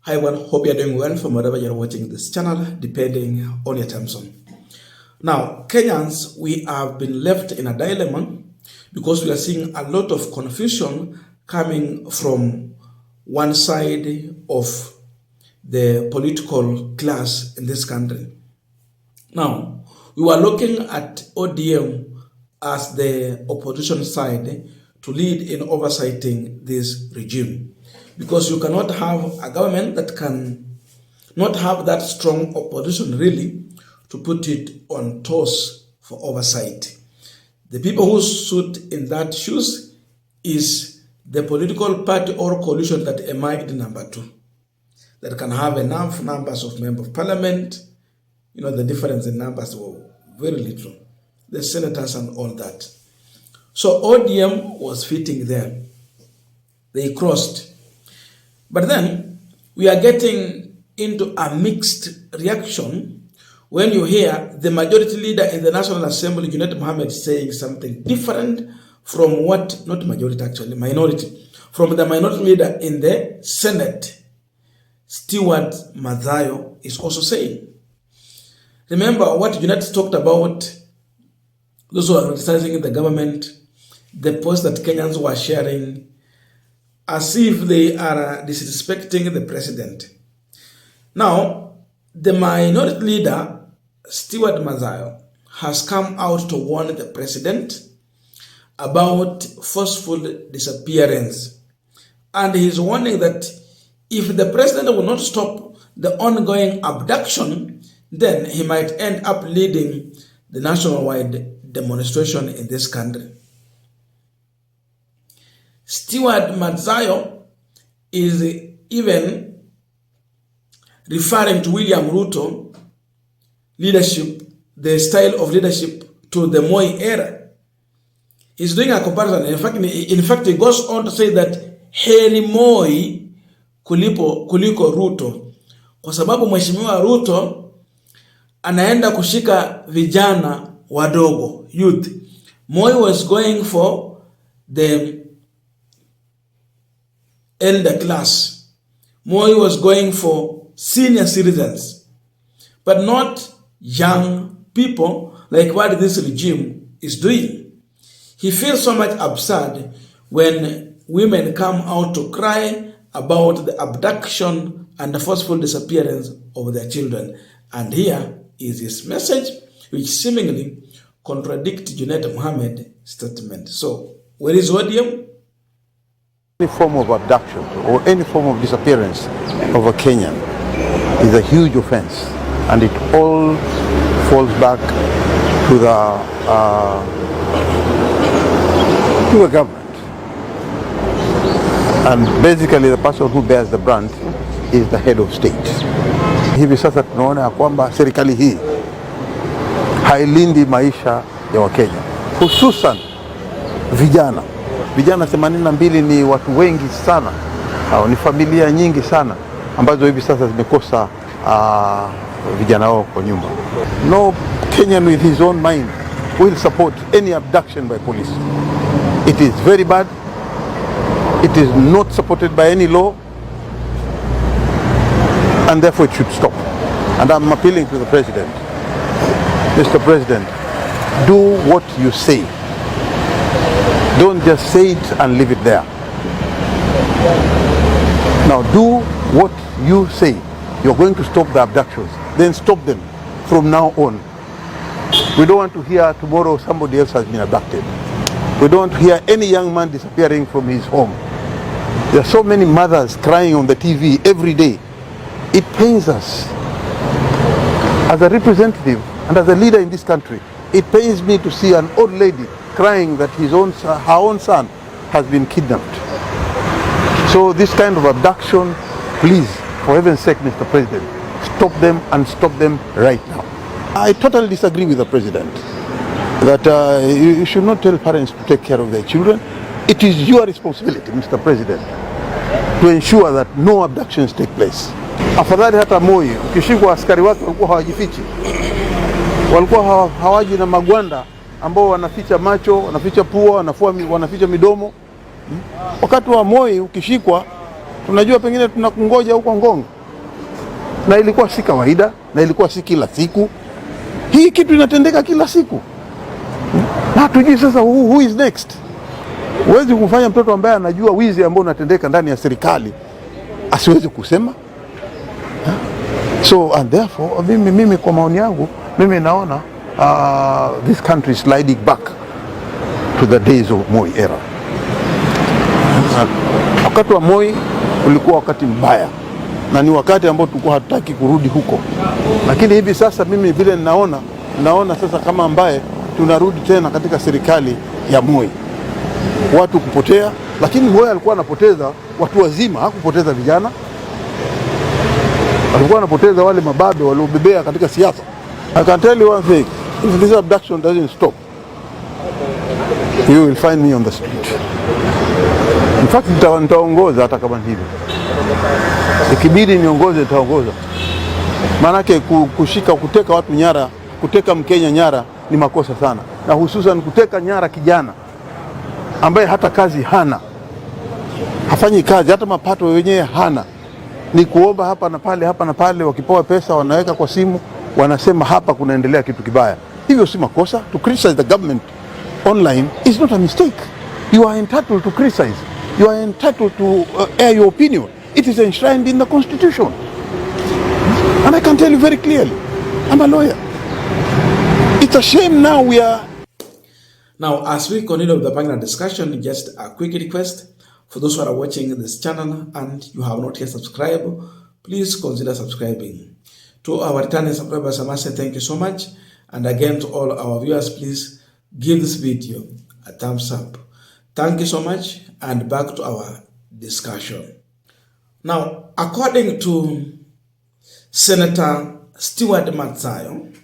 Hi everyone, hope you're doing well from wherever you're watching this channel, depending on your time zone. Now, Kenyans, we have been left in a dilemma because we are seeing a lot of confusion coming from one side of the political class in this country. Now, we were looking at ODM as the opposition side to lead in oversighting this regime. Because you cannot have a government that can not have that strong opposition really to put it on toes for oversight. The people who sit in that shoes is the political party or coalition that emerged number 2, that can have enough numbers of members of parliament. You know, the difference in numbers were very little. The senators and all that. So ODM was fitting there. They crossed. But then we are getting into a mixed reaction when you hear the majority leader in the National Assembly, Junet Mohammed, saying something different from what, not majority actually, minority, from the minority leader in the Senate, Stureh Punchline, is also saying. Remember what Junet talked about, those who are criticizing the government, the post that Kenyans were sharing, as if they are disrespecting the president. Now, the minority leader, Stureh Punchline, has come out to warn the president about forceful disappearance. And he's warning that if the president will not stop the ongoing abduction, then he might end up leading the nationwide demonstration in this country. Stureh Punchline is even referring to William RUTO leadership, the style of leadership to the Moi era. He's doing a comparison. In fact, he goes on to say that heri Moi kuliko RUTO, kwa sababu mheshimiwa RUTO anaenda kushika vijana wadogo, youth. Moi was going for the elder class. Moi was going for senior citizens, but not young people like what this regime is doing. He feels so much absurd when women come out to cry about the abduction and the forceful disappearance of their children. And here is his message, which seemingly contradicts Junet Mohammed's statement. So, where is ODM? Any form of abduction or any form of disappearance of a Kenyan is a huge offense, and it all falls back to the government. And basically the person who bears the brunt is the head of state. Hivi sasa tunaona ya kwamba serikali hii hailindi maisha ya Wakenya, hususan vijana. Vijana 82 ni watu wengi sana, ni familia nyingi sana ambazo hivi sasa zimekosa vijana wao kwa nyumba. No Kenyan with his own mind will support any abduction by police. It is very bad. It is not supported by any law, and therefore it should stop. And I'm appealing to the president. Mr. President, do what you say. Don't just say it and leave it there. Now do what you say. You're going to stop the abductions. Then stop them from now on. We don't want to hear tomorrow somebody else has been abducted. We don't want to hear any young man disappearing from his home. There are so many mothers crying on the TV every day. It pains us. As a representative and as a leader in this country, it pains me to see an old lady crying that her own son has been kidnapped. So this kind of abduction, please, for heaven's sake, Mr. President, stop them and stop them right now. I totally disagree with the president that you should not tell parents to take care of their children. It is your responsibility, Mr. President, to ensure that no abductions take place. Afadhali hata Moi, ukishikwa askari wake walikuwa hawajifichi. Walikuwa hawaji na magwanda ambao wanaficha macho, wanaficha pua, wanaficha midomo. Wakati wa Moi ukishikwa, tunajua pengine tunakungoja huko Ngong. na ilikuwa si kawaida, na ilikuwa si kila siku. Hii kitu inatendeka kila siku, na hatujui sasa who is next. Huwezi kufanya mtoto ambaye anajua wizi ambao unatendeka ndani ya serikali asiwezi kusema. So and therefore mimi kwa maoni yangu mimi naona this country is sliding back to the days of Moi era. Wakati wa Moi ulikuwa wakati mbaya, na ni wakati ambao tulikuwa hatutaki kurudi huko. Lakini hivi sasa mimi vile naona sasa kama ambaye tunarudi tena katika serikali ya Moi. Watu kupotea, lakini Moi alikuwa anapoteza watu wazima, hakupoteza vijana. Alikuwa anapoteza wale mababe waliobebea katika siasa. I can tell you one thing, if this abduction doesn't stop, you will find me on the street. In fact, nitaongoza hata kama hivyo. Ikibidi niongoze, nitaongoza. Maanake kuteka watu nyara, kuteka Mkenya nyara ni makosa sana. Na hususan kuteka nyara kijana ambaye hata kazi hana, hafanyi kazi, hata mapato wenyewe hana. Ni kuomba hapa na pale, wakipewa pesa wanaweka kwa simu, wanasema hapa kunaendelea kitu kibaya. Hivyo si makosa. To criticize the government online is not a mistake. You are entitled to criticize. You are entitled to air your opinion. It is enshrined in the Constitution. And I can tell you very clearly, I'm a lawyer. It's a shame now we are... Now, as we continue with the panel discussion, just a quick request for those who are watching this channel and you have not yet subscribed, please consider subscribing. To our returning subscribers, I must say thank you so much. And again, to all our viewers, please give this video a thumbs up. Thank you so much, and back to our discussion. Now, according to Senator Stewart Matsayo,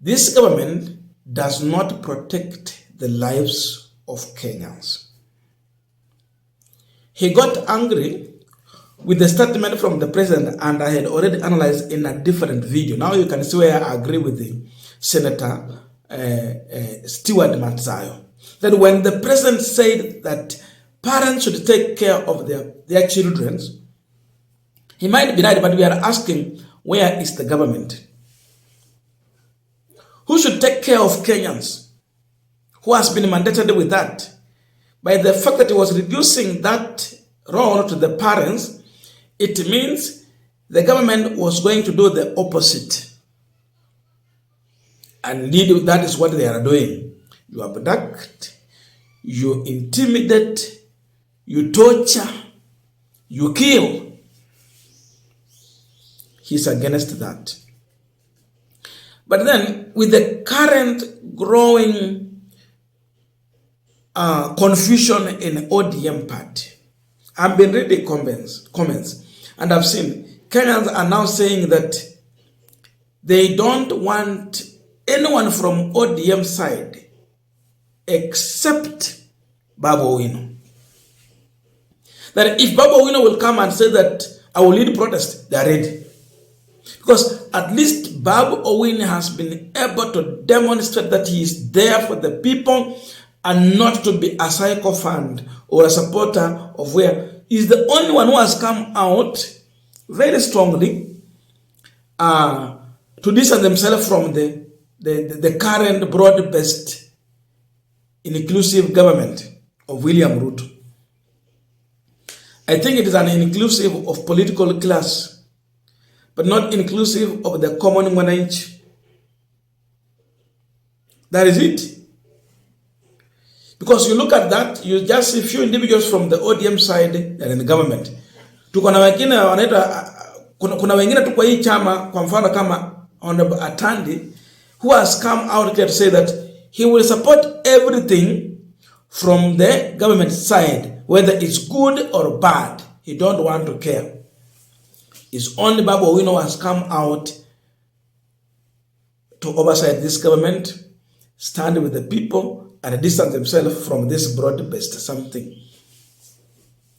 this government does not protect the lives of Kenyans. He got angry with the statement from the president, and I had already analyzed in a different video. Now you can see where I agree with the Senator Stewart Matsayo, that when the president said that parents should take care of their children, he might be right, but we are asking, where is the government? Who should take care of Kenyans? Who has been mandated with that? By the fact that he was reducing that role to the parents, it means the government was going to do the opposite. And indeed, that is what they are doing. You abduct, you intimidate, you torture, you kill. He's against that. But then, with the current growing confusion in ODM party, I've been reading comments, and I've seen Kenyans are now saying that they don't want anyone from ODM side except Babu Owino. That if Babu Owino will come and say that I will lead protest, they are ready. Because at least Babu Owino has been able to demonstrate that he is there for the people and not to be a sycophant or a supporter of where. He's the only one who has come out very strongly to distance themselves from the current broad-based inclusive government of William RUTO. I think it is an inclusive of political class, but not inclusive of the common manage. That is it. Because you look at that, you just see few individuals from the ODM side that in the government. Kuna wengine tu kwa hii chama, kwa mfano kama Honorable Atandi, who has come out here to say that he will support everything from the government side, whether it's good or bad. He don't want to care. It's only Babu Owino has come out to oversight this government, stand with the people, and distance themselves from this broad-based something.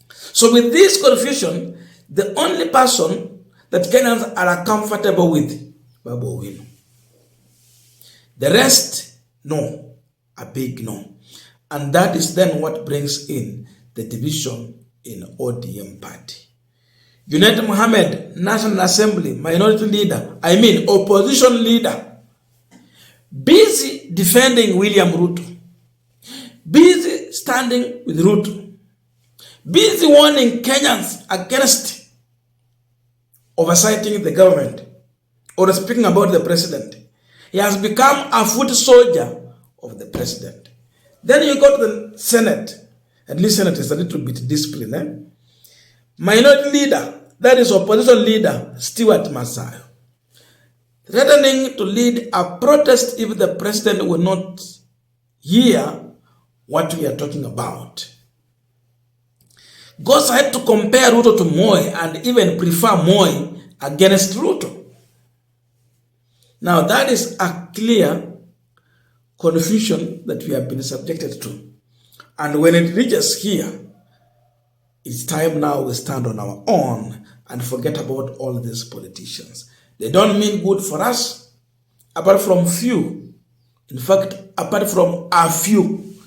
So with this confusion, the only person that Kenyans are comfortable with, Babu Owino. The rest, no, a big no. And that is then what brings in the division in ODM party. Junet Mohammed, National Assembly, minority leader, opposition leader, busy defending William Ruto, busy standing with Ruto, busy warning Kenyans against oversighting the government or speaking about the president. He has become a foot soldier of the president. Then you go to the Senate. At least Senate is a little bit disciplined. Minority leader, that is opposition leader, Stewart Masayo, threatening to lead a protest if the president will not hear what we are talking about. Goes ahead to compare Ruto to Moi and even prefer Moi against Ruto. Now that is a clear confusion that we have been subjected to. And when it reaches here, it's time now we stand on our own and forget about all these politicians. They don't mean good for us, apart from few. In fact, apart from a few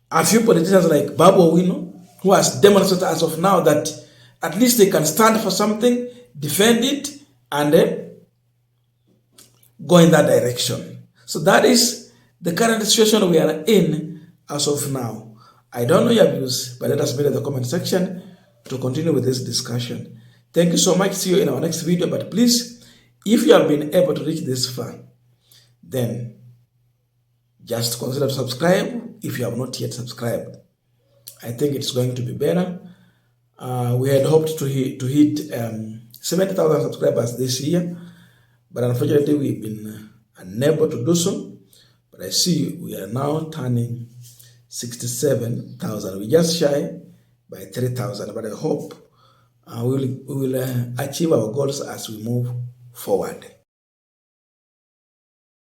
politicians like Babu Owino, who has demonstrated as of now that at least they can stand for something, defend it, and go in that direction. So that is the current situation we are in as of now. I don't know your views, but let us know in the comment section to continue with this discussion. Thank you so much. See you in our next video. But please, if you have been able to reach this far, then just consider to subscribe if you have not yet subscribed. I think it's going to be better. We had hoped to hit 70,000 subscribers this year, but unfortunately we've been unable to do so. But I see we are now turning 67,000. We just shy by 3,000, but I hope we will achieve our goals as we move forward.